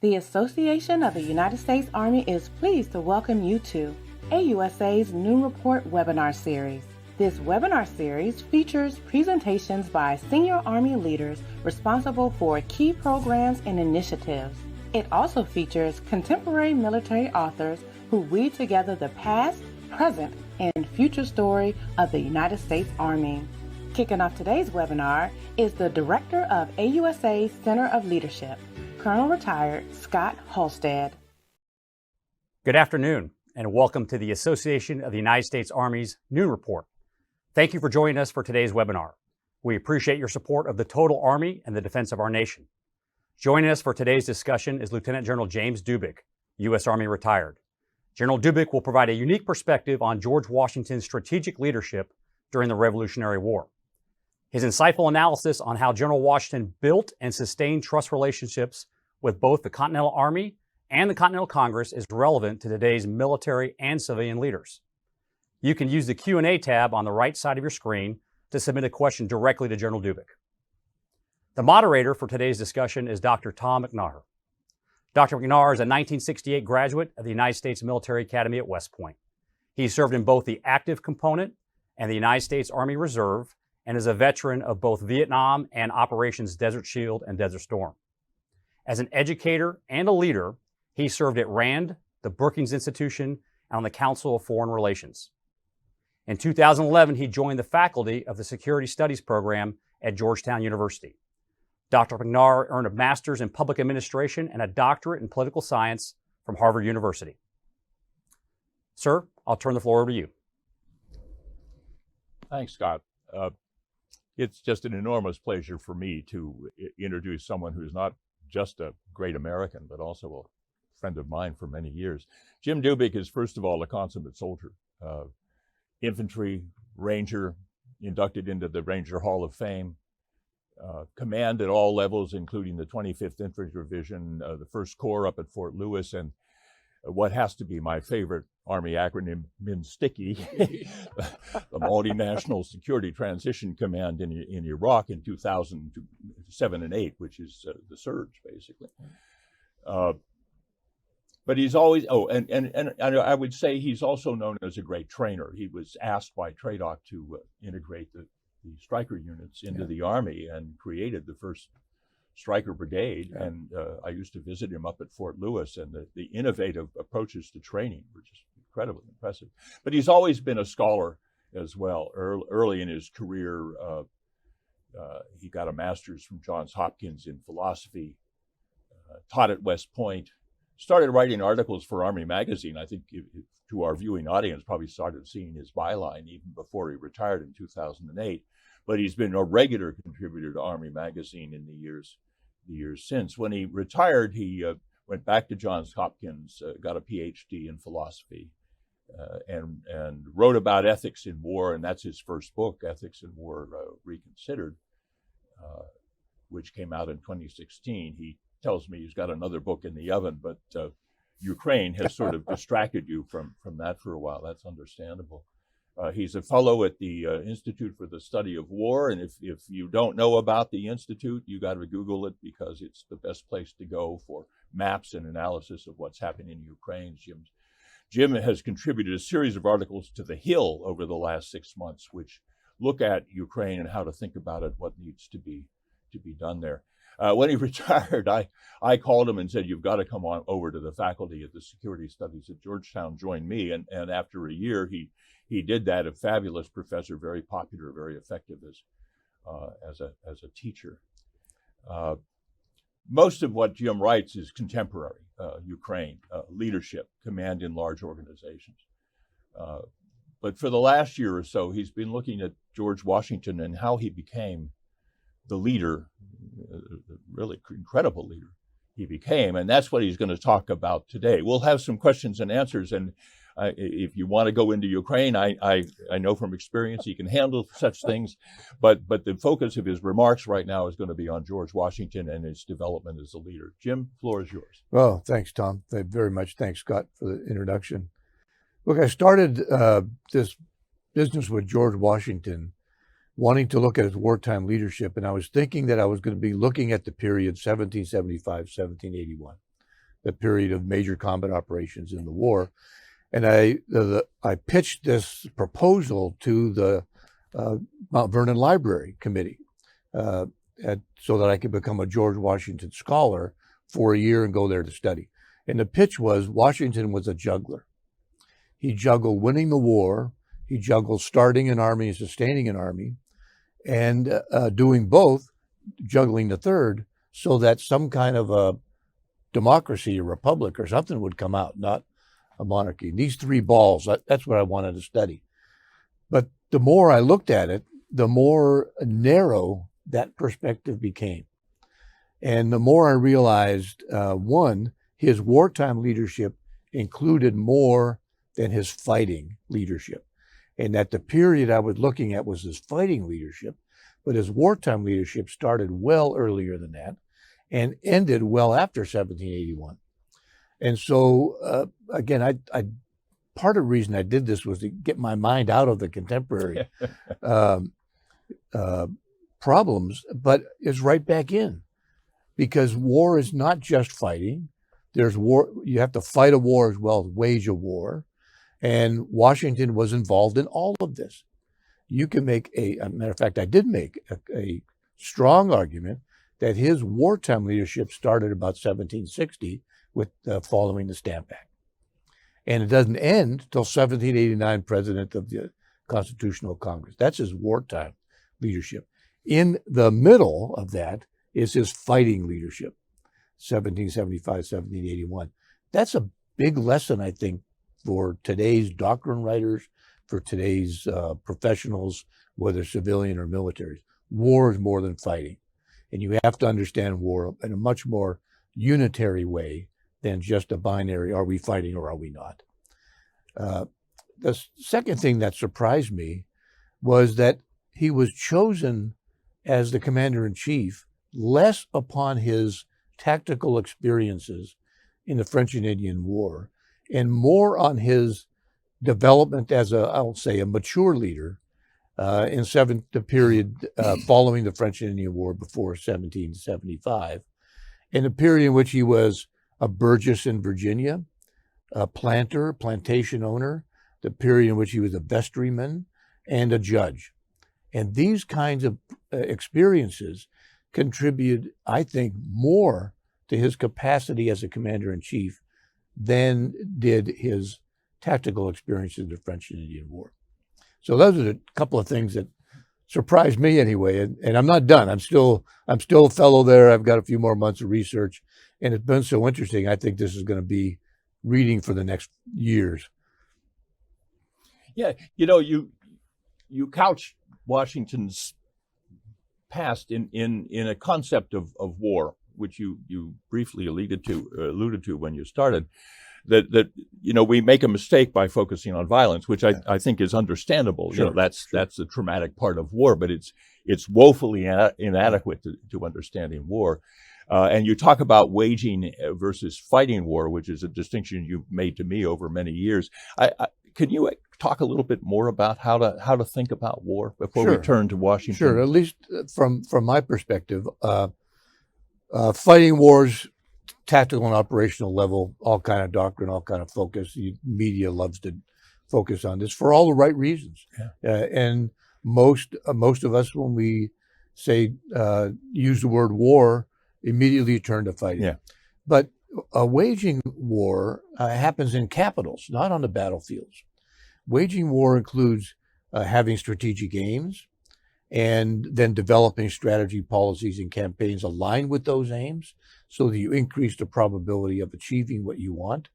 The Association of the United States Army is pleased to welcome you to AUSA's Noon Report webinar series. This webinar series features presentations by senior Army leaders responsible for key programs and initiatives. It also features contemporary military authors who weave together the past, present, and future story of the United States Army. Kicking off today's webinar is the Director of AUSA's Center of Leadership, Colonel Retired Scott Halstead. Good afternoon, and welcome to the Association of the United States Army's Noon Report. Thank you for joining us for today's webinar. We appreciate your support of the total Army and the defense of our nation. Joining us for today's discussion is Lieutenant General James Dubik, U.S. Army retired. General Dubik will provide a unique perspective on George Washington's strategic leadership during the Revolutionary War. His insightful analysis on how General Washington built and sustained trust relationships with both the Continental Army and the Continental Congress is relevant to today's military and civilian leaders. You can use the Q&A tab on the right side of your screen to submit a question directly to General Dubik. The moderator for today's discussion is Dr. Tom McNaugher. Dr. McNaugher is a 1968 graduate of the United States Military Academy at West Point. He served in both the active component and the United States Army Reserve and is a veteran of both Vietnam and Operations Desert Shield and Desert Storm. As an educator and a leader, he served at RAND, the Brookings Institution, and on the Council of Foreign Relations. In 2011, he joined the faculty of the Security Studies program at Georgetown University. Dr. McNaugher earned a master's in public administration and a doctorate in political science from Harvard University. Sir, I'll turn the floor over to you. Thanks, Scott. It's just an enormous pleasure for me to introduce someone who's not just a great American, but also a friend of mine for many years. Jim Dubik is, first of all, a consummate soldier. Infantry, Ranger, inducted into the Ranger Hall of Fame. Command at all levels, including the 25th Infantry Division, the 1st Corps up at Fort Lewis, and what has to be my favorite Army acronym, MNSTICKY, the Multinational Security Transition Command in Iraq in 2007 and 8, which is the surge, basically. But he's always, and I would say he's also known as a great trainer. He was asked by TRADOC to integrate the Stryker units into the Army and created the first Stryker Brigade. Yeah. And I used to visit him up at Fort Lewis, and the innovative approaches to training were just incredibly impressive. But he's always been a scholar as well. Early in his career, he got a master's from Johns Hopkins in philosophy, taught at West Point, started writing articles for Army Magazine. I think to our viewing audience probably started seeing his byline even before he retired in 2008. But he's been a regular contributor to Army Magazine in the years since. When he retired, he went back to Johns Hopkins, got a PhD in philosophy, and wrote about ethics in war, and that's his first book, Ethics in War Reconsidered, which came out in 2016. He tells me he's got another book in the oven, but Ukraine has sort of distracted you from that for a while. That's understandable. He's a fellow at the Institute for the Study of War, and if you don't know about the Institute, you got to Google it because it's the best place to go for maps and analysis of what's happening in Ukraine. Jim has contributed a series of articles to The Hill over the last 6 months, which look at Ukraine and how to think about it, what needs to be done there. When he retired, I called him and said, "You've got to come on over to the faculty at the Security Studies at Georgetown, join me." And after a year, he did that. A fabulous professor, very popular, very effective as a teacher. Most of what Jim writes is contemporary, Ukraine, leadership, command in large organizations. But for the last year or so, he's been looking at George Washington and how he became the leader, really incredible leader he became. And that's what he's going to talk about today. We'll have some questions and answers. And if you want to go into Ukraine, I know from experience he can handle such things. But the focus of his remarks right now is going to be on George Washington and his development as a leader. Jim, the floor is yours. Well, thanks, Tom. Very much. Thanks, Scott, for the introduction. Look, I started this business with George Washington, wanting to look at his wartime leadership, and I was thinking that I was going to be looking at the period 1775, 1781. the period of major combat operations in the war. And I pitched this proposal to the Mount Vernon Library Committee so that I could become a George Washington scholar for a year and go there to study. And the pitch was Washington was a juggler. He juggled winning the war, he juggled starting an army and sustaining an army, and doing both, juggling the third, so that some kind of a democracy, a republic or something would come out, not a monarchy. These three balls, that's what I wanted to study. But the more I looked at it, the more narrow that perspective became. And the more I realized, one, his wartime leadership included more than his fighting leadership. And that the period I was looking at was his fighting leadership, but his wartime leadership started well earlier than that and ended well after 1781. And so, again, I part of the reason I did this was to get my mind out of the contemporary problems, but it's right back in, because war is not just fighting. There's war. You have to fight a war as well as wage a war. And Washington was involved in all of this. You can make a matter of fact, I did make a strong argument that his wartime leadership started about 1760 with following the Stamp Act. And it doesn't end till 1789, President of the Constitutional Congress. That's his wartime leadership. In the middle of that is his fighting leadership, 1775, 1781. That's a big lesson, I think, for today's doctrine writers, for today's professionals, whether civilian or military. War is more than fighting. And you have to understand war in a much more unitary way than just a binary, are we fighting or are we not? The second thing that surprised me was that he was chosen as the commander-in-chief less upon his tactical experiences in the French and Indian War and more on his development as I'll say, a mature leader in the period following the French and Indian War before 1775, in a period in which he was a burgess in Virginia, a planter, plantation owner, the period in which he was a vestryman and a judge. And these kinds of experiences contribute, I think, more to his capacity as a commander-in-chief than did his tactical experiences in the French and Indian War. So those are a couple of things that surprised me anyway. And I'm not done. I'm still a fellow there. I've got a few more months of research, and it's been so interesting. I think this is going to be reading for the next years. Yeah, you couch Washington's past in a concept of war, which you briefly alluded to when you started. That we make a mistake by focusing on violence, which I think is understandable. Sure, that's the traumatic part of war, but it's woefully inadequate to understanding war. And you talk about waging versus fighting war, which is a distinction you've made to me over many years. Can you talk a little bit more about how to think about war before we turn to Washington? Sure. At least from my perspective, fighting wars, tactical and operational level, all kind of doctrine, all kind of focus. The media loves to focus on this for all the right reasons. Yeah. And most of us, when we say use the word war, immediately turn to fighting. Yeah. But waging war happens in capitals, not on the battlefields. Waging war includes having strategic aims and then developing strategy, policies, and campaigns aligned with those aims so that you increase the probability of achieving what you want.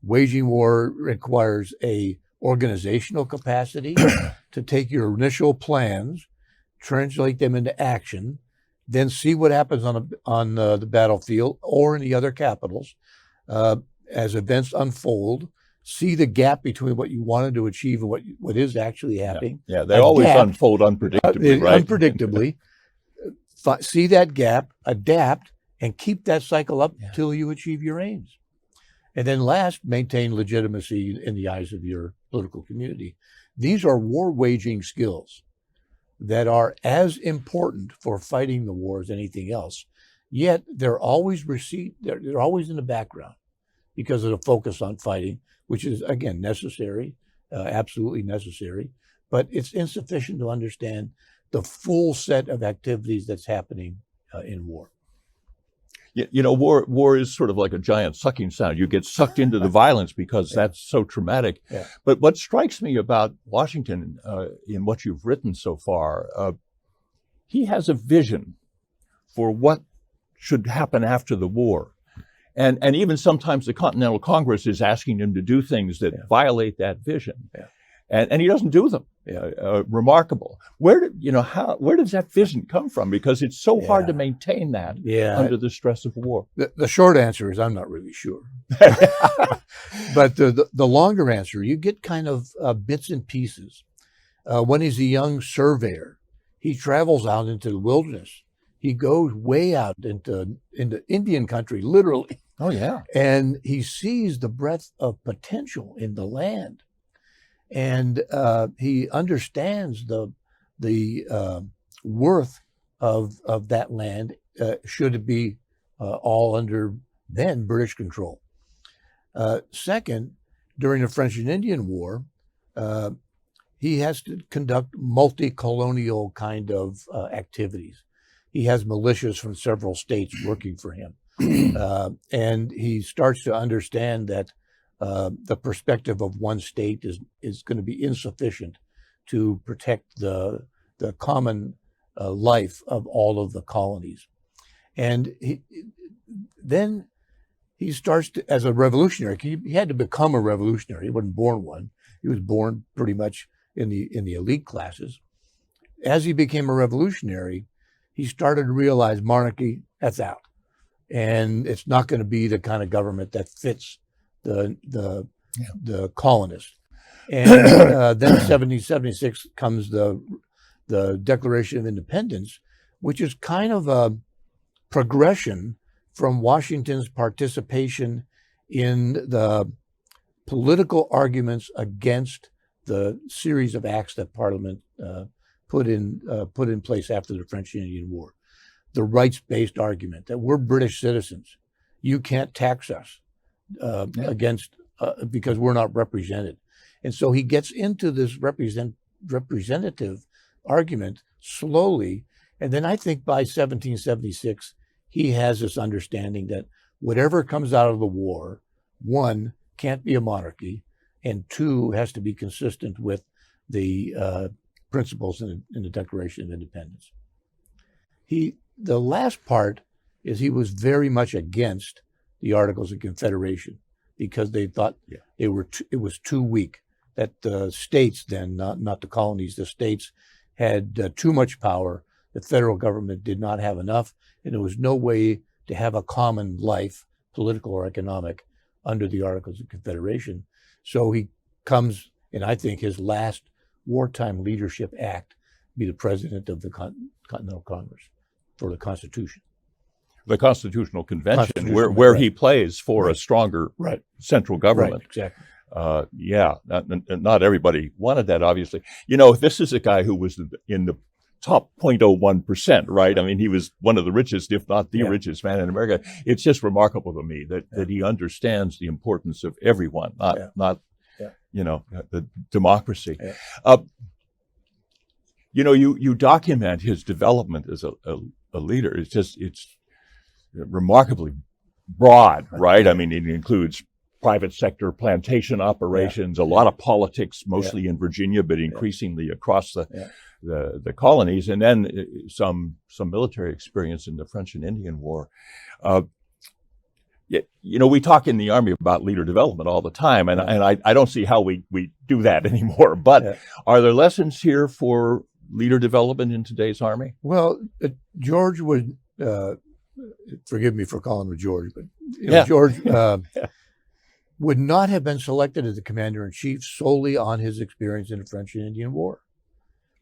Waging war requires a organizational capacity to take your initial plans, translate them into action, then see what happens on the battlefield or in the other capitals as events unfold. See the gap between what you wanted to achieve and what is actually happening. Yeah, they always unfold unpredictably, right? Unpredictably. See that gap, adapt, and keep that cycle up till you achieve your aims. And then last, maintain legitimacy in the eyes of your political community. These are war-waging skills that are as important for fighting the war as anything else. Yet they're always they're always in the background. because of the focus on fighting, which is, again, necessary, absolutely necessary, but it's insufficient to understand the full set of activities that's happening in war. You know, war is sort of like a giant sucking sound. You get sucked into the violence because that's so traumatic. Yeah. But what strikes me about Washington in what you've written so far, he has a vision for what should happen after the war. And even sometimes the Continental Congress is asking him to do things that violate that vision. Yeah. And he doesn't do them. Remarkable. Where does that vision come from? Because it's so hard to maintain that under the stress of war. The short answer is I'm not really sure. But the longer answer, you get kind of bits and pieces. When he's a young surveyor, he travels out into the wilderness. He goes way out into Indian country, literally. Oh, yeah. And he sees the breadth of potential in the land. And he understands the worth of that land should it be all under then British control. Second, during the French and Indian War, he has to conduct multi-colonial kind of activities. He has militias from several states working for him. And he starts to understand that the perspective of one state is going to be insufficient to protect the common life of all of the colonies. And then he starts to, as a revolutionary, he had to become a revolutionary. He wasn't born one. He was born pretty much in the elite classes. As he became a revolutionary, he started to realize monarchy, that's out. And it's not going to be the kind of government that fits the colonists. And then 1776 comes the Declaration of Independence, which is kind of a progression from Washington's participation in the political arguments against the series of acts that Parliament put in place after the French and Indian War. The rights-based argument that we're British citizens, you can't tax us against because we're not represented, and so he gets into this representative argument slowly, and then I think by 1776 he has this understanding that whatever comes out of the war, one, can't be a monarchy, and two, has to be consistent with the principles in the Declaration of Independence. The last part is he was very much against the Articles of Confederation because they thought it was too weak, that the states then, not the colonies, the states had too much power. The federal government did not have enough, and there was no way to have a common life, political or economic, under the Articles of Confederation. So he comes, and I think his last wartime leadership act be the president of the Continental Congress for the Constitution. The Constitutional Convention, where he plays for a stronger central government. Right, exactly. Not everybody wanted that, obviously. You know, this is a guy who was in the top 0.01%, right? I mean, he was one of the richest, if not the richest man in America. It's just remarkable to me that he understands the importance of everyone, not the democracy. Yeah. You document his development as a leader. It's remarkably broad, right? I mean, it includes private sector plantation operations, a lot of politics, mostly in Virginia, but increasingly across the colonies, and then some military experience in the French and Indian War. We talk in the Army about leader development all the time, and I don't see how we do that anymore. But are there lessons here for leader development in today's Army? Well, George would, forgive me for calling him George, but George would not have been selected as the commander-in-chief solely on his experience in the French and Indian War.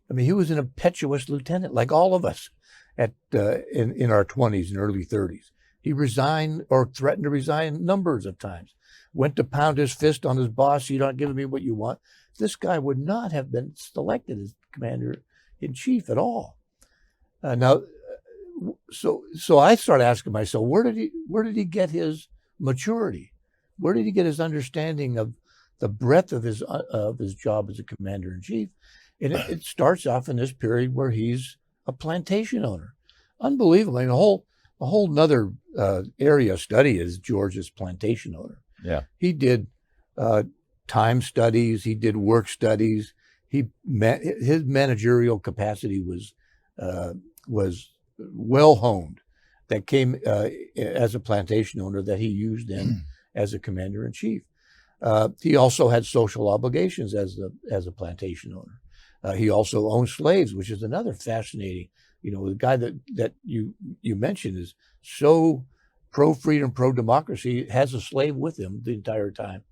I mean, he was an impetuous lieutenant, like all of us in our 20s and early 30s. He resigned or threatened to resign numbers of times, went to pound his fist on his boss, "You're not giving me what you want." This guy would not have been selected as commander-in-chief at all. So I started asking myself, where did he get his maturity? Where did he get his understanding of the breadth of his job as a commander-in-chief? And it starts off in this period where he's a plantation owner. Unbelievable. I mean, a whole nother area of study is George's plantation owner. Yeah. He did time studies. He did work studies. His managerial capacity was well honed. That came as a plantation owner that he used then as a commander-in-chief. He also had social obligations as a plantation owner. He also owned slaves, which is another fascinating. The guy that you mentioned is so pro-freedom, pro-democracy, has a slave with him the entire time.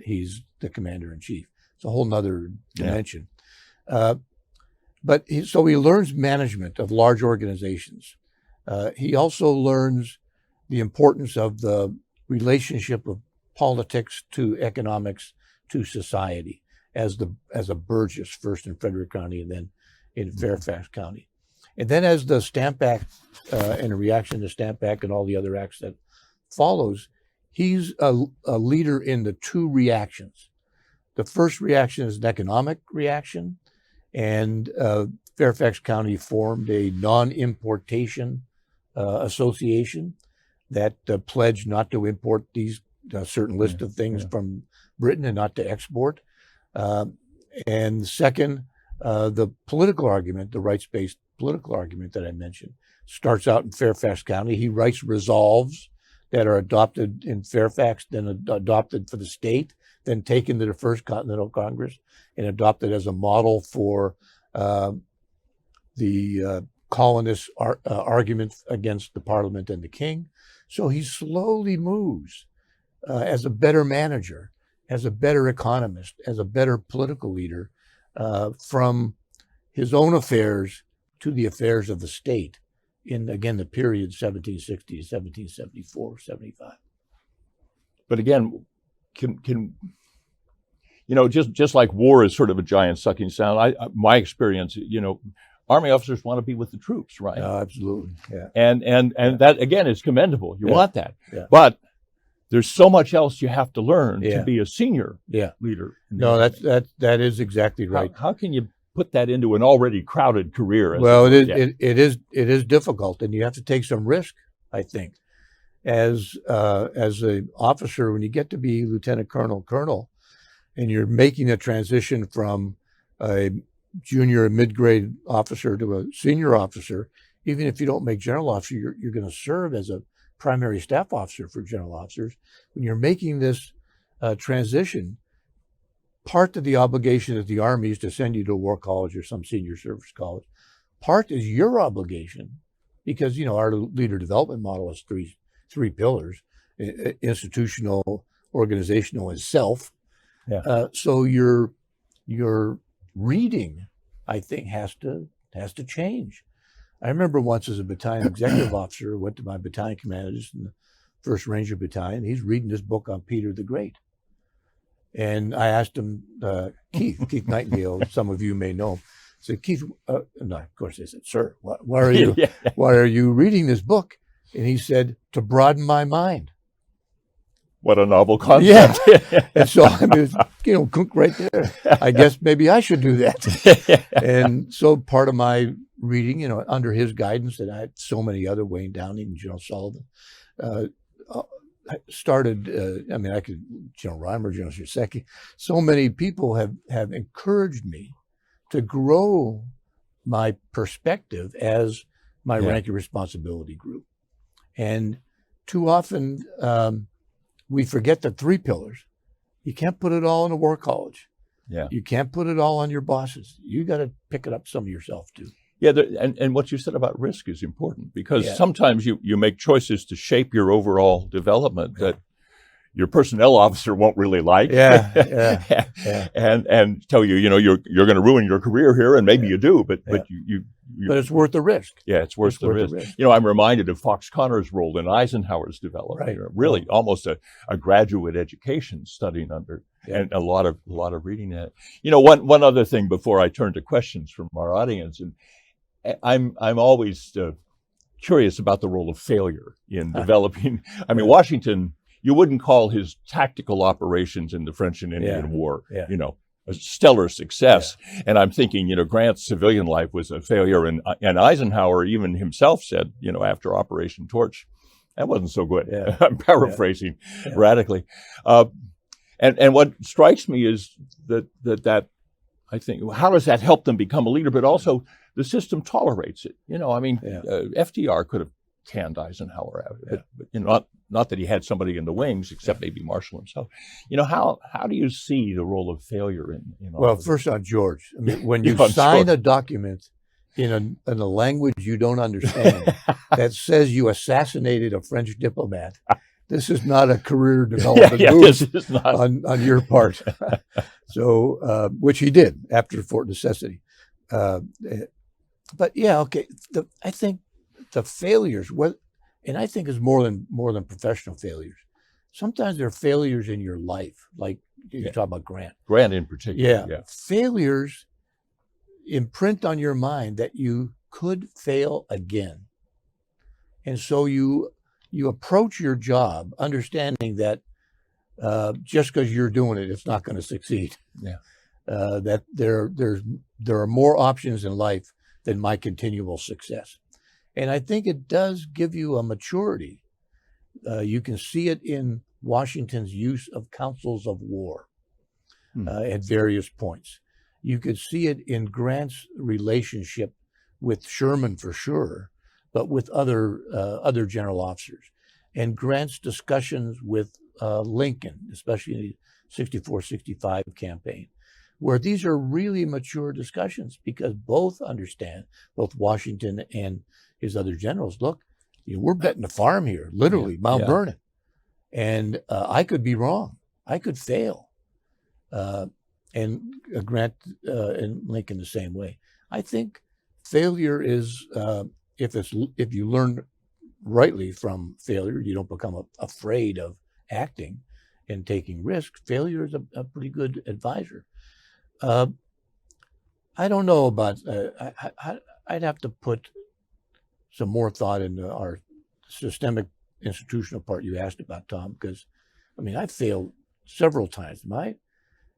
He's the commander-in-chief. It's a whole nother dimension. So he learns management of large organizations. He also learns the importance of the relationship of politics to economics to society as a Burgess, first in Frederick County and then in Fairfax County. And then as the Stamp Act and a reaction to Stamp Act and all the other acts that follows, he's a leader in the two reactions. The first reaction is an economic reaction, and Fairfax County formed a non-importation association that pledged not to import these certain list of things from Britain and not to export. And second, the political argument, the rights-based political argument that I mentioned, starts out in Fairfax County. He writes resolves that are adopted in Fairfax, then adopted for the state, then taken to the First Continental Congress and adopted as a model for the colonists' arguments against the Parliament and the King. So he slowly moves as a better manager, as a better economist, as a better political leader, from his own affairs to the affairs of the state in, again, the period 1760 to 1774, 75. But again, can just like war is sort of a giant sucking sound, my experience, Army officers want to be with the troops, right? Absolutely, yeah. And that, again, is commendable. You want that. Yeah. But there's so much else you have to learn to be a senior leader. No, that is exactly right. How can you put that into an already crowded career? Well, it is difficult, and you have to take some risk, I think. As an officer, when you get to be lieutenant colonel, and you're making a transition from a junior and mid-grade officer to a senior officer, even if you don't make general officer, you're going to serve as a primary staff officer for general officers. When you're making this transition, part of the obligation of the Army is to send you to a war college or some senior service college. Part is your obligation, because our leader development model is three pillars: institutional, organizational, and self. Yeah. So your reading, I think, has to change. I remember once as a battalion executive officer, went to my battalion commander in the 1st Ranger Battalion. He's reading this book on Peter the Great. And I asked him, Keith Nightingale, some of you may know him. I said, Keith, no, of course I said, sir, why are you reading this book? And he said, to broaden my mind. What a novel concept. Yeah. And so, cook right there. I guess maybe I should do that. And so part of my reading, under his guidance, and I had so many other, Wayne Downing, General Sullivan, started, General Reimer, General Shirseki, so many people have encouraged me to grow my perspective as my rank and responsibility grew. And too often, we forget the three pillars. You can't put it all in a war college. Yeah. You can't put it all on your bosses. You got to pick it up some of yourself too. Yeah, and what you said about risk is important, because sometimes you make choices to shape your overall development that your personnel officer won't really like. And tell you, you're going to ruin your career here, and maybe you do, but you but it's worth the risk. Yeah, it's worth the risk. I'm reminded of Fox Connor's role in Eisenhower's development. Right. Really, almost a graduate education studying under, and a lot of reading that. One other thing before I turn to questions from our audience, and I'm always curious about the role of failure in developing. Washington, you wouldn't call his tactical operations in the French and Indian War, Yeah. you know, a stellar success. Yeah. And I'm thinking, you know, Grant's civilian life was a failure. And Eisenhower even himself said, you know, after Operation Torch, that wasn't so good. Yeah. I'm paraphrasing radically. And what strikes me is that I think, how does that help them become a leader? But also the system tolerates it. You know, I mean, FDR could have canned Eisenhower out, but you know, not that he had somebody in the wings, except maybe Marshall himself. You know, how do you see the role of failure in all well, of first on George. I mean, when you on sign George. a document in a language you don't understand that says you assassinated a French diplomat, this is not a career development move this is not. on your part. So, which he did after Fort Necessity. But yeah, okay. I think the failures, and I think it's more than professional failures. Sometimes there are failures in your life, like you talk about Grant. Grant in particular. Yeah. Failures imprint on your mind that you could fail again. And so you approach your job understanding that just because you're doing it, it's not going to succeed. Yeah. That there are more options in life than my continual success. And I think it does give you a maturity. You can see it in Washington's use of councils of war at various points. You could see it in Grant's relationship with Sherman for sure, but with other general officers. And Grant's discussions with Lincoln, especially in the 64-65 campaign, where these are really mature discussions because both understand, both Washington and his other generals, look, you know, we're betting the farm here, literally, Mount Vernon. And I could be wrong. I could fail. And Grant and Lincoln the same way. I think failure is, if you learn rightly from failure, you don't become afraid of acting and taking risks. Failure is a pretty good advisor. I don't know about, I'd have to put some more thought into our systemic institutional part you asked about, Tom, because, I mean, I failed several times. My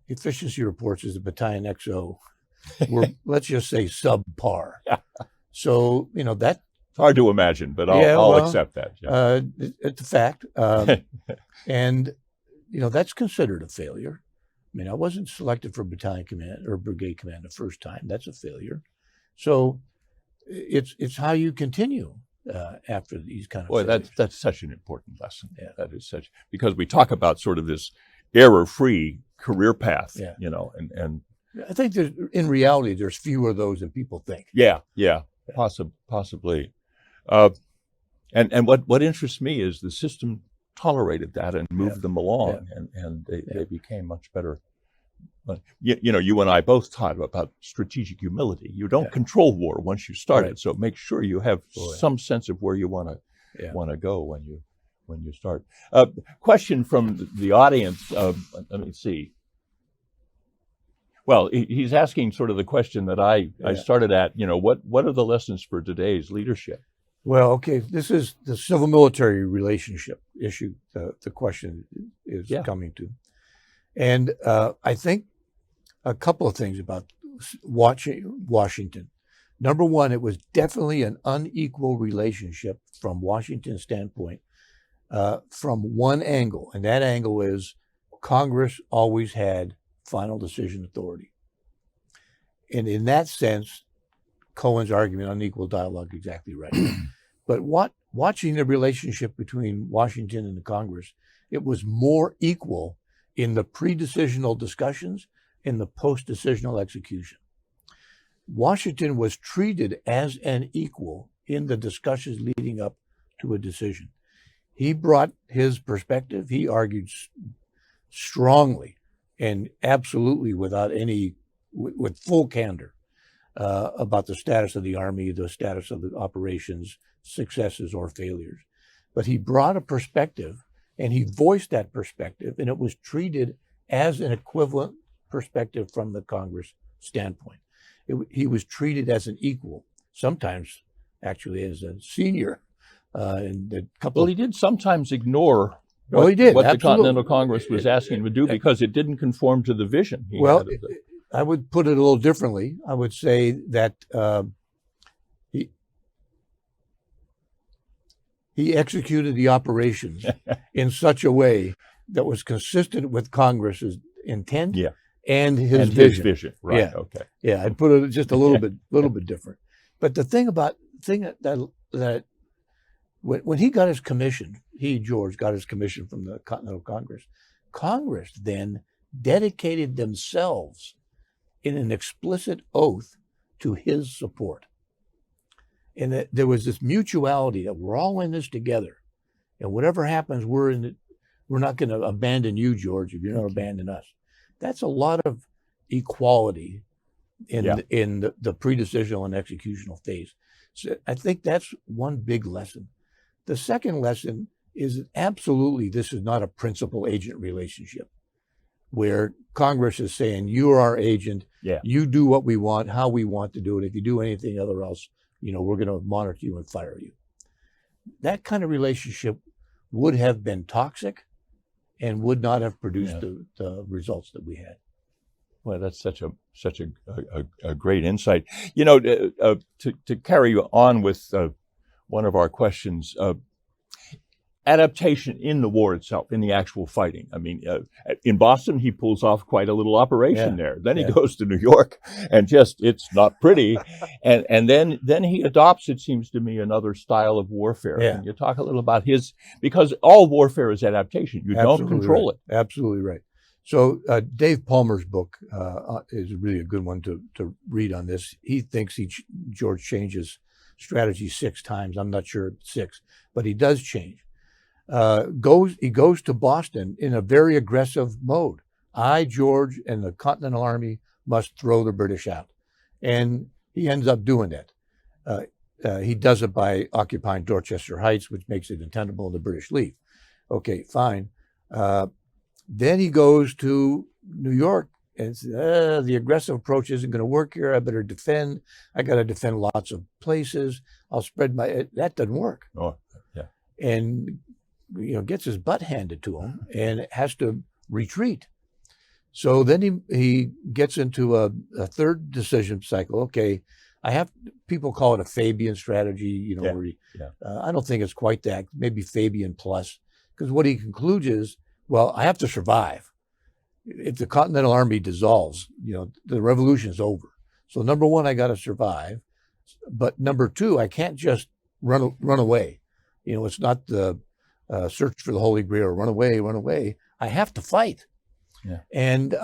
efficiency reports as a battalion XO were, let's just say, subpar. So, you know, that. It's hard to imagine, but I'll accept that. Yeah. It's a fact. And, you know, that's considered a failure. I mean, I wasn't selected for battalion command or brigade command the first time. That's a failure. So it's how you continue after these kind of failures. That's such an important lesson. Yeah. That is such, because we talk about sort of this error-free career path, you know, and I think in reality, there's fewer of those than people think. Possibly. And what interests me is the system tolerated that and moved them along, and they became much better. But you know, you and I both taught about strategic humility. You don't control war once you start it, so make sure you have some sense of where you want to go when you start. Question from the audience. Let me see. Well, he's asking sort of the question that I started at. You know, what are the lessons for today's leadership? Well, okay, this is the civil-military relationship issue. The question is coming to, and I think a couple of things about Washington. Number one, it was definitely an unequal relationship from Washington's standpoint, from one angle, and that angle is Congress always had final decision authority, and in that sense, Cohen's argument, unequal dialogue, exactly right. But watching the relationship between Washington and the Congress, it was more equal in the pre-decisional discussions and the post-decisional execution. Washington was treated as an equal in the discussions leading up to a decision. He brought his perspective. He argued strongly and absolutely with full candor about the status of the Army, the status of the operations, successes or failures. But he brought a perspective and he voiced that perspective, and it was treated as an equivalent perspective from the Congress standpoint. He was treated as an equal, sometimes actually as a senior. Well, he did sometimes ignore Well, he did. What Absolutely. the Continental Congress was asking him to do, because it didn't conform to the vision he Well, had of the, I would put it a little differently. I would say that he executed the operations in such a way that was consistent with Congress's intent Yeah. and his and vision. his vision. Right. Yeah. Okay. Yeah, I'd put it just a little bit different. But the thing that when he got his commission, George got his commission from the Continental Congress. Congress then dedicated themselves in an explicit oath to his support. And that there was this mutuality that we're all in this together. And whatever happens, we're not going to abandon you, George, if you're not abandoning us. That's a lot of equality in the pre-decisional and executional phase. So I think that's one big lesson. The second lesson is that absolutely this is not a principal-agent relationship where Congress is saying, you are our agent, you do what we want, how we want to do it. If you do anything other else, we're going to monitor you and fire you. That kind of relationship would have been toxic and would not have produced the results that we had. Well, that's such a great insight. To carry on with one of our questions, adaptation in the war itself, in the actual fighting. I mean, in Boston, he pulls off quite a little operation there. Then he goes to New York, and it's not pretty. and then he adopts, it seems to me, another style of warfare. Yeah. Can you talk a little about because all warfare is adaptation. You don't control it. Absolutely right. So Dave Palmer's book is really a good one to read on this. He thinks George changes strategy 6 times. I'm not sure 6, but he does change. He goes to Boston in a very aggressive mode. George, and the Continental Army must throw the British out. And he ends up doing that. He does it by occupying Dorchester Heights, which makes it untenable, and the British leave. Okay, fine. Then he goes to New York and says, the aggressive approach isn't going to work here. I better defend. I got to defend lots of places. I'll spread that doesn't work. Oh, yeah. And gets his butt handed to him and has to retreat. So then he gets into a third decision cycle. Okay, people call it a Fabian strategy, where I don't think it's quite that, maybe Fabian plus, because what he concludes is, well, I have to survive. If the Continental Army dissolves, the revolution is over. So number one, I got to survive. But number two, I can't just run away. It's not the search for the Holy Grail or run away. I have to fight. Yeah. And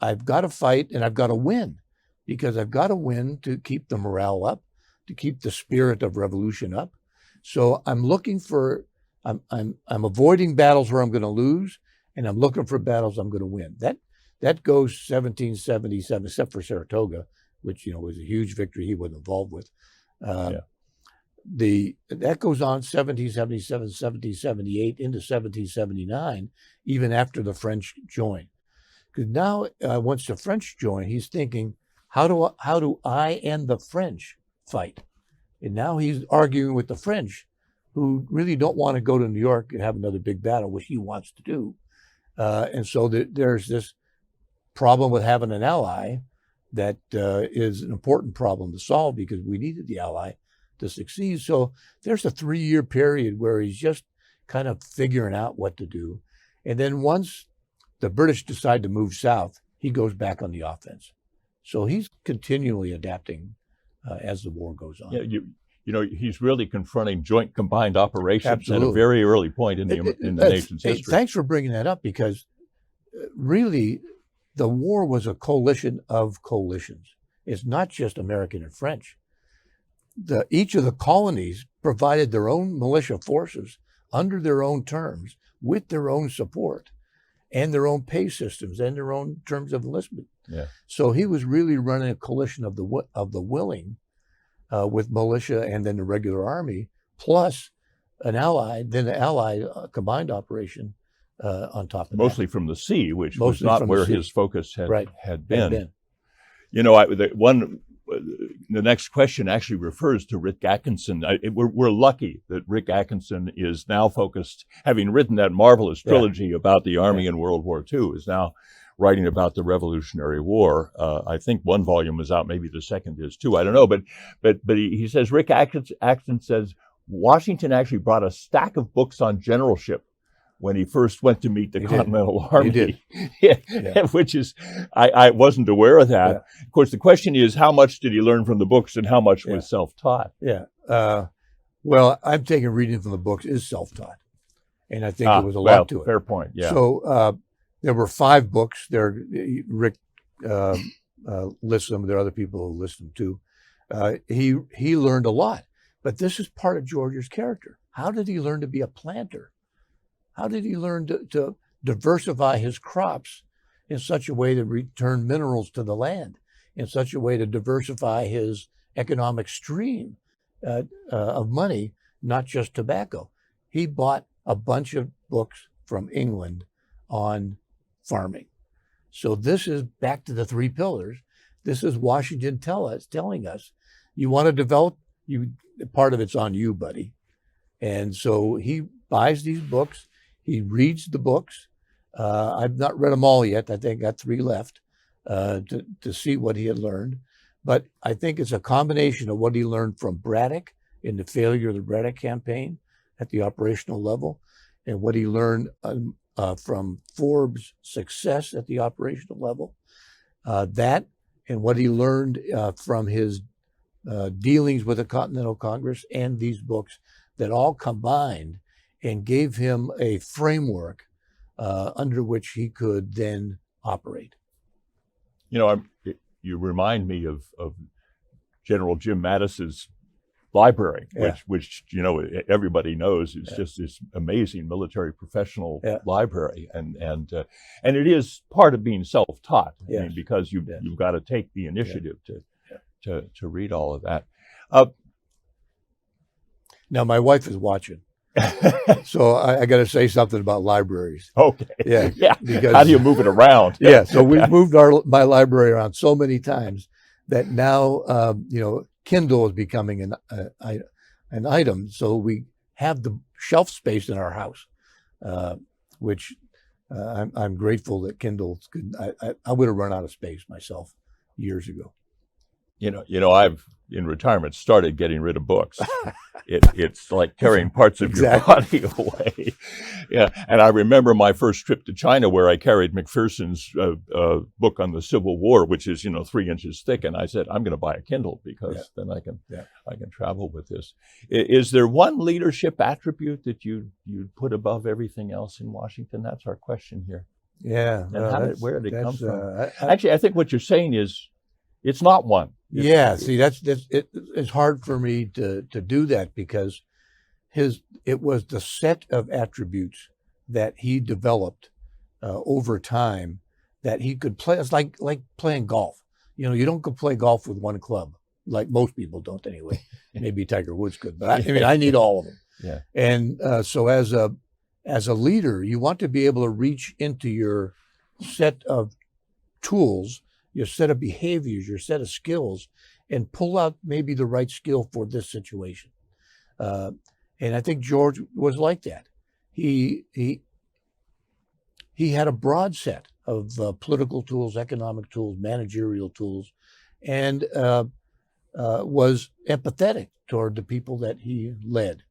I've got to fight, and I've got to win, because I've got to win to keep the morale up, to keep the spirit of revolution up. So I'm looking for, I'm avoiding battles where I'm going to lose, and I'm looking for battles I'm going to win. That goes 1777, except for Saratoga, which was a huge victory he wasn't involved with. That goes on 1777, 1778 into 1779, even after the French join. Because now, once the French join, he's thinking, how do I and the French fight? And now he's arguing with the French, who really don't want to go to New York and have another big battle, which he wants to do. And so there's this problem with having an ally that is an important problem to solve, because we needed the ally to succeed. So there's a 3-year period where he's just kind of figuring out what to do. And then once the British decide to move south, he goes back on the offense. So he's continually adapting as the war goes on. Yeah, he's really confronting joint combined operations Absolutely. At a very early point in the nation's history. Thanks for bringing that up, because really the war was a coalition of coalitions. It's not just American and French. Each of the colonies provided their own militia forces under their own terms, with their own support, and their own pay systems, and their own terms of enlistment. Yeah. So he was really running a coalition of the willing, with militia and then the regular army, plus an allied combined operation on top of Mostly from the sea, which was Mostly not from where the sea. his focus had been. Had been. the next question actually refers to Rick Atkinson. We're lucky that Rick Atkinson is now focused, having written that marvelous trilogy about the Army in World War II, is now writing about the Revolutionary War. I think one volume is out, maybe the second is too. I don't know, but he says, Rick Atkinson says, Washington actually brought a stack of books on generalship when he first went to meet the Continental Army. He did. Which is, I wasn't aware of that. Of course, the question is, how much did he learn from the books and how much was self-taught? Well, I'm taking reading from the books is self-taught. And I think it was a lot to it. Fair point, yeah. So there were 5 books. Rick lists them. There are other people who list them too. He learned a lot. But this is part of George's character. How did he learn to be a planter? How did he learn to diversify his crops in such a way to return minerals to the land, in such a way to diversify his economic stream of money, not just tobacco? He bought a bunch of books from England on farming. So this is back to the 3 pillars. This is Washington telling us, you want to develop, part of it's on you, buddy. And so he buys these books. He reads the books. I've not read them all yet. I think I got 3 left to see what he had learned. But I think it's a combination of what he learned from Braddock in the failure of the Braddock campaign at the operational level, and what he learned from Forbes' success at the operational level. That and what he learned from his dealings with the Continental Congress and these books, that all combined and gave him a framework under which he could then operate. You know, you remind me of General Jim Mattis's library, which you know everybody knows is just this amazing military professional library, and it is part of being self-taught. I mean, because you've got to take the initiative to read all of that. Now my wife is watching. So I got to say something about libraries. Okay. Yeah. Because, how do you move it around? So we've moved my library around so many times that now, Kindle is becoming an item. So we have the shelf space in our house, which I'm grateful that Kindle's good. I would have run out of space myself years ago. You know, I've in retirement started getting rid of books. It's like carrying parts of your body away. And I remember my first trip to China where I carried McPherson's book on the Civil War, which is 3 inches thick, and I said, I'm going to buy a Kindle because then I can travel with this. Is there one leadership attribute that you'd put above everything else in Washington? That's our question here. Yeah. And where did it come from? Actually, I think what you're saying is it's not one. See, it's hard for me to do that because it was the set of attributes that he developed over time that he could play. It's like playing golf. You don't go play golf with one club, like most people don't anyway. Maybe Tiger Woods could, but I need all of them. Yeah. And so as a leader, you want to be able to reach into your set of tools, your set of behaviors, your set of skills, and pull out maybe the right skill for this situation. And I think George was like that. He had a broad set of political tools, economic tools, managerial tools, and was empathetic toward the people that he led.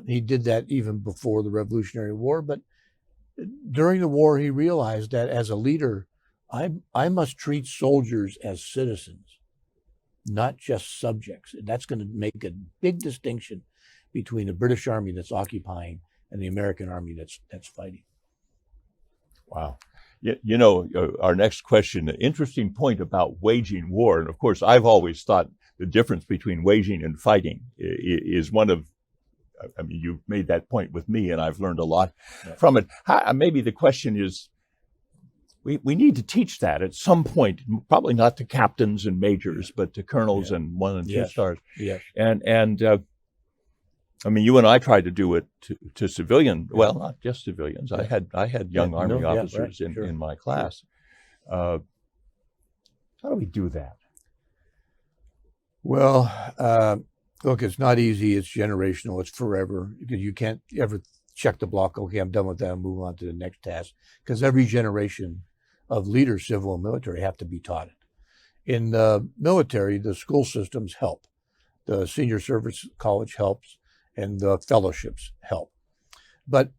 He did that even before the Revolutionary War, but during the war, he realized that as a leader, I must treat soldiers as citizens, not just subjects. And that's going to make a big distinction between the British Army that's occupying and the American Army that's fighting. Wow. Our next question, an interesting point about waging war. And of course, I've always thought the difference between waging and fighting is one of, you've made that point with me and I've learned a lot from it. Maybe the question is, we need to teach that at some point, probably not to captains and majors, but to colonels and 1 and 2 stars. Yes. And you and I tried to do it to civilian. Well, not just civilians. I had young Army officers in my class. How do we do that? Well, look, it's not easy. It's generational. It's forever, because you can't ever check the block. Okay, I'm done with that. I'll move on to the next task, because every generation of leaders, civil and military, have to be taught it. In the military, the school systems help. The senior service college helps, and the fellowships help. But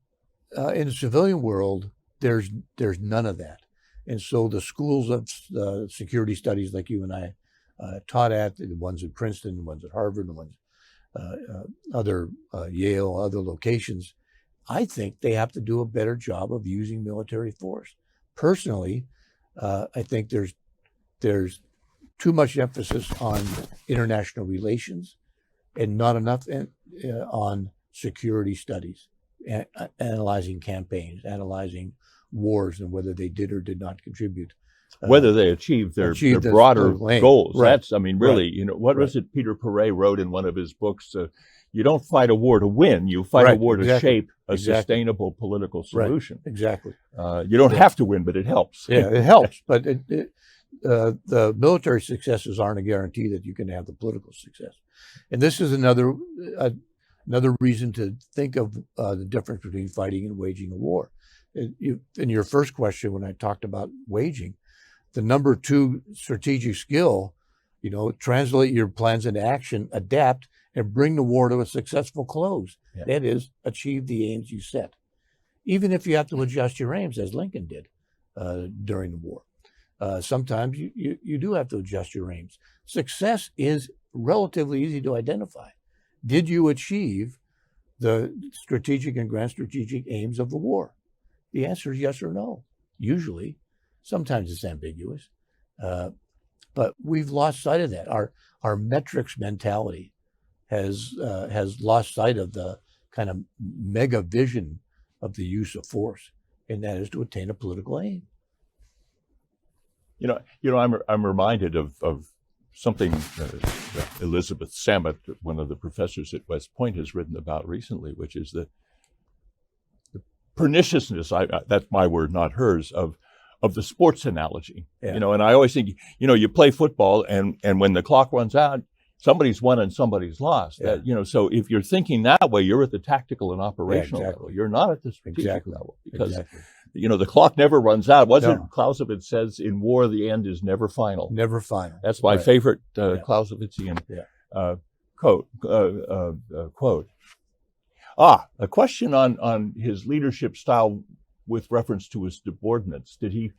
in the civilian world, there's none of that. And so the schools of security studies, like you and I taught at, the ones at Princeton, the ones at Harvard, the ones other Yale, other locations, I think they have to do a better job of using military force. Personally, I think there's too much emphasis on international relations and not enough on security studies, analyzing campaigns, analyzing wars, and whether they did or did not contribute. Whether they achieved their broader goals. Right. That's, I mean, really, Right. you know, what was it Peter Perret wrote in one of his books? You don't fight a war to win, you fight a war to shape a sustainable political solution. Right. Exactly. You don't have to win, but it helps. Yeah, it helps. But the military successes aren't a guarantee that you can have the political success. And this is another reason to think of the difference between fighting and waging a war. In your first question, when I talked about waging, the number 2 strategic skill, translate your plans into action, adapt, and bring the war to a successful close. Yeah. That is, achieve the aims you set, even if you have to adjust your aims, as Lincoln did during the war. Sometimes you do have to adjust your aims. Success is relatively easy to identify. Did you achieve the strategic and grand strategic aims of the war? The answer is yes or no, usually. Sometimes it's ambiguous, but we've lost sight of that. Our metrics mentality has lost sight of the kind of mega vision of the use of force, and that is to attain a political aim. I'm reminded of something that Elizabeth Samet, one of the professors at West Point, has written about recently, which is the perniciousness, that's my word, not hers, of the sports analogy. Yeah. And I always think, you play football, and when the clock runs out, somebody's won and somebody's lost. Yeah. So if you're thinking that way, you're at the tactical and operational level. You're not at the strategic level, because the clock never runs out. Clausewitz says, in war, the end is never final. Never final. That's my favorite Clausewitzian quote. A question on his leadership style with reference to his subordinates. Did he,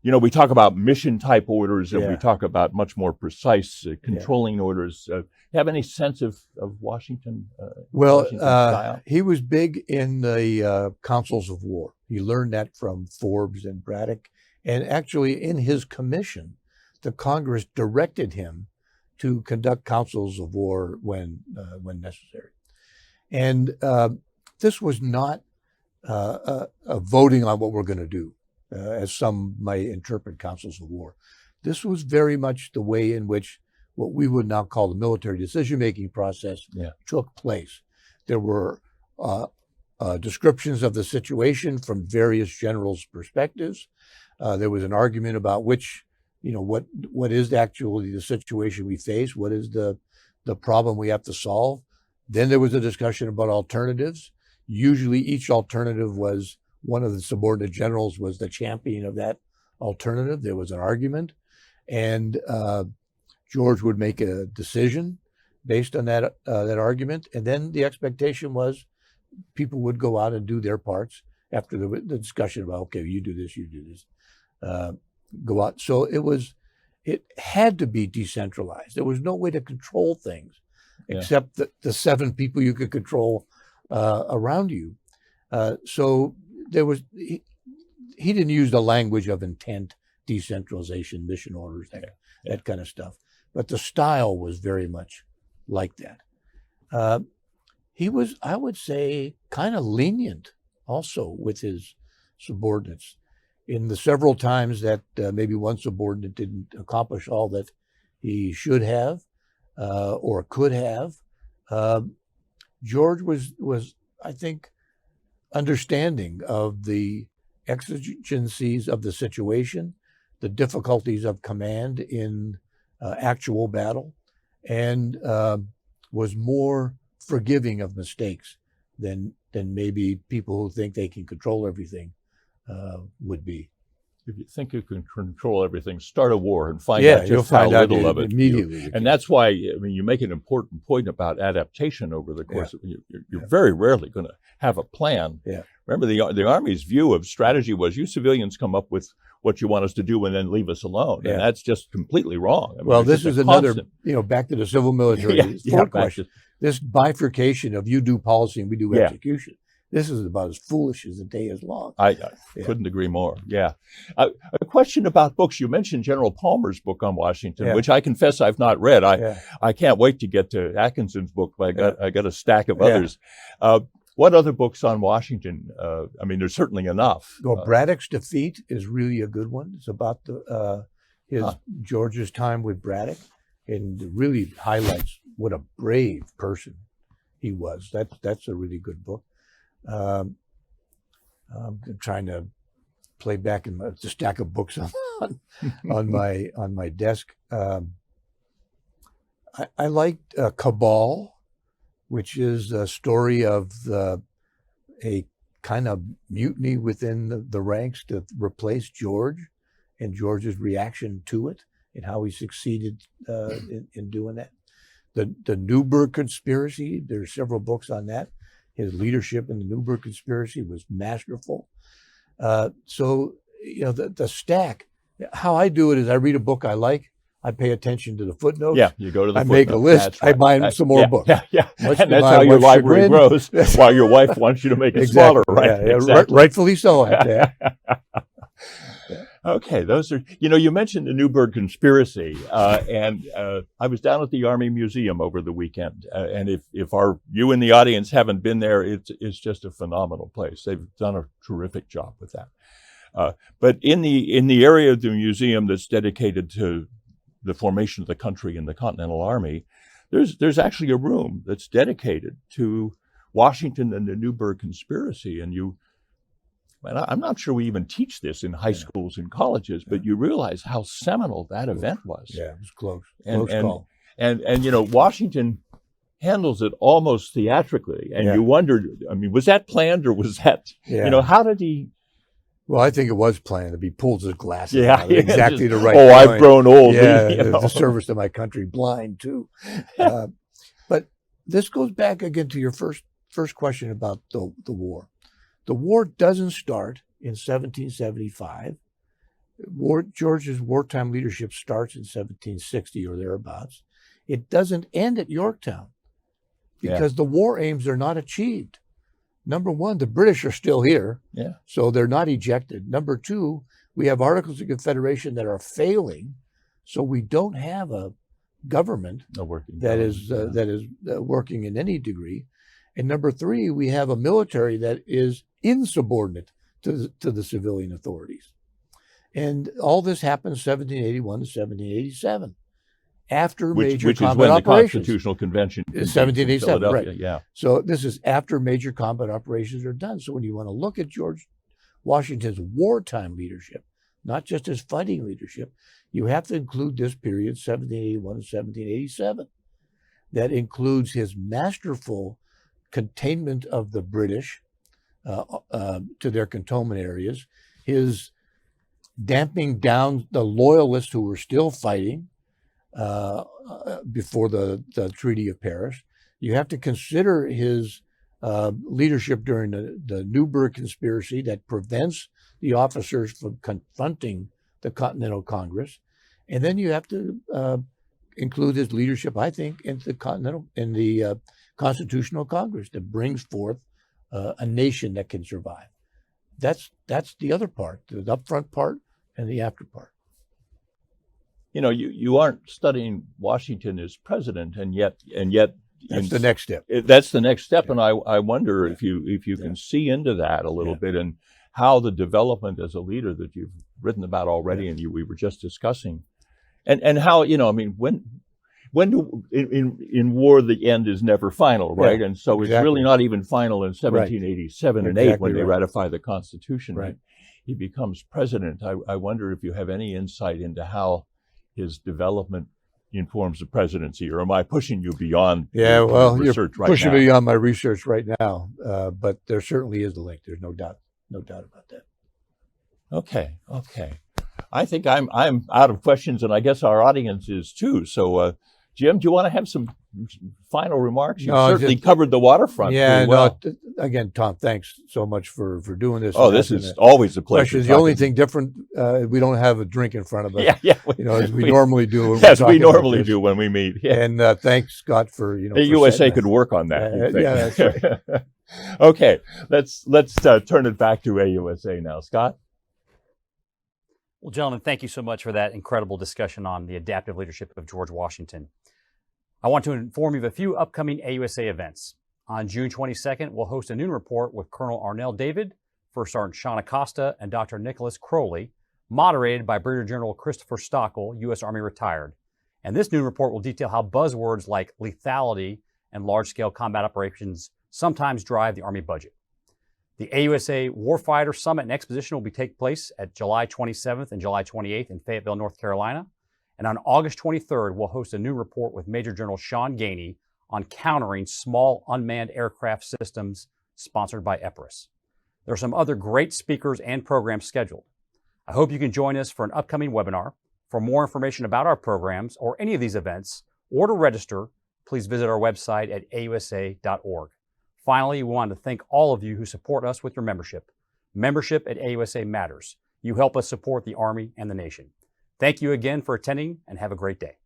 we talk about mission type orders, and we talk about much more precise controlling orders. Have any sense of Washington? Washington style? He was big in the councils of war. He learned that from Forbes and Braddock, and actually in his commission, the Congress directed him to conduct councils of war when necessary. And this was not a voting on what we're going to do, as some might interpret councils of war. This was very much the way in which what we would now call the military decision-making process took place. There were descriptions of the situation from various generals' perspectives. There was an argument about which, what is actually the situation we face? What is the problem we have to solve? Then there was a discussion about alternatives. Usually each alternative was, one of the subordinate generals was the champion of that alternative. There was an argument, and George would make a decision based on that argument. And then the expectation was people would go out and do their parts after the discussion about, okay, you do this, go out. So it had to be decentralized. There was no way to control things except the 7 people you could control around you. So there was, he didn't use the language of intent, decentralization, mission orders, that kind of stuff. But the style was very much like that. He was, I would say, kind of lenient also with his subordinates. In the several times that maybe one subordinate didn't accomplish all that he should have or could have, George was, I think, understanding of the exigencies of the situation, the difficulties of command in actual battle, and was more forgiving of mistakes than maybe people who think they can control everything would be. If you think you can control everything, start a war and find Yeah, out you'll just how find out little of it. immediately. And that's why, I mean, you make an important point about adaptation over the course of you're very rarely going to have a plan. Yeah. Remember, the Army's view of strategy was you civilians come up with what you want us to do and then leave us alone. Yeah. And that's just completely wrong. I mean, Well, it's this just is a another, constant- back to the civil military question. This bifurcation of you do policy and we do execution. This is about as foolish as the day is long. I couldn't agree more. Yeah. A question about books. You mentioned General Palmer's book on Washington, which I confess I've not read. I can't wait to get to Atkinson's book, but I got a stack of others. What other books on Washington? I mean, there's certainly enough. Well, Braddock's Defeat is really a good one. It's about his George's time with Braddock, and really highlights what a brave person he was. That's a really good book. I'm trying to play back in the stack of books on my desk. I liked Cabal, which is a story of a kind of mutiny within the ranks to replace George, and George's reaction to it, and how he succeeded in doing that. The Newburgh Conspiracy, there's several books on that. His leadership in the Newburgh Conspiracy was masterful. So, the stack, how I do it is I read a book I like, I pay attention to the footnotes. Yeah, you go to the I footnotes. make a list, I buy some more books. Yeah. Much And to that's my how your wife's library chagrin. grows, while your wife wants you to make it Exactly. smaller, right? Yeah, Exactly. rightfully so. Okay, those are, you mentioned the Newburgh Conspiracy, and I was down at the Army Museum over the weekend, and if you in the audience haven't been there, it's just a phenomenal place. They've done a terrific job with that. But in the area of the museum that's dedicated to the formation of the country and the Continental Army, there's actually a room that's dedicated to Washington and the Newburgh Conspiracy, and I'm not sure we even teach this in high schools and colleges, but you realize how seminal that event was. Yeah, it was close. Close Call. And Washington handles it almost theatrically, and you wondered, I mean, was that planned or was that, how did he? Well, I think it was planned. He pulls his glasses Yeah, out at exactly the right Oh, time. I've grown old. Yeah, the service to my country blind too. But this goes back again to your first question about the war. The war doesn't start in 1775. George's wartime leadership starts in 1760 or thereabouts. It doesn't end at Yorktown because the war aims are not achieved. Number one, the British are still here, so they're not ejected. Number two, we have Articles of Confederation that are failing, so we don't have a government that is working in any degree. And number three, we have a military that is insubordinate to the civilian authorities. And all this happened 1781 to 1787, after major combat operations. Which is when the Constitutional Convention 1787, right? Yeah. So this is after major combat operations are done. So when you want to look at George Washington's wartime leadership, not just his fighting leadership, you have to include this period, 1781 to 1787. That includes his masterful containment of the British to their cantonment areas, his damping down the loyalists who were still fighting before the Treaty of Paris. You have to consider his leadership during the Newburgh Conspiracy that prevents the officers from confronting the Continental Congress. And then you have to include his leadership, I think, in the Constitutional Congress that brings forth a nation that can survive. That's the other part, the upfront part and the after part. You aren't studying Washington as president, and yet that's the next step. That's the next step, and I wonder if you can see into that a little bit, and how the development as a leader that you've written about already, and we were just discussing, and how when in war the end is never final, right? And so it's really not even final in 1787 and 8 when they ratify the Constitution. Right. He becomes president. I wonder if you have any insight into how his development informs the presidency, or am I pushing you beyond Yeah, well, you're research right pushing now? me on my research right now, but there certainly is a link. There's no doubt about that. Okay. I think I'm out of questions, and I guess our audience is too. So, Jim, do you want to have some final remarks? You certainly covered the waterfront. Yeah, pretty well. no. Again, Tom, thanks so much for doing this. Oh, this is always a pleasure. Questions. The only thing different, we don't have a drink in front of us. Yeah. As we normally do. Yes, we normally do when we meet. Yeah. And thanks, Scott, for The USA could work on that. Yeah, that's right. Okay, let's turn it back to AUSA now, Scott. Well, gentlemen, thank you so much for that incredible discussion on the adaptive leadership of George Washington. I want to inform you of a few upcoming AUSA events. On June 22nd, we'll host a noon report with Colonel Arnell David, First Sergeant Sean Acosta, and Dr. Nicholas Crowley, moderated by Brigadier General Christopher Stockel, U.S. Army retired. And this noon report will detail how buzzwords like lethality and large-scale combat operations sometimes drive the Army budget. The AUSA Warfighter Summit and Exposition will take place at July 27th and July 28th in Fayetteville, North Carolina. And on August 23rd, we'll host a new report with Major General Sean Gainey on countering small unmanned aircraft systems, sponsored by EPRIS. There are some other great speakers and programs scheduled. I hope you can join us for an upcoming webinar. For more information about our programs or any of these events, or to register, please visit our website at ausa.org. Finally, we want to thank all of you who support us with your membership. Membership at AUSA matters. You help us support the Army and the nation. Thank you again for attending, and have a great day.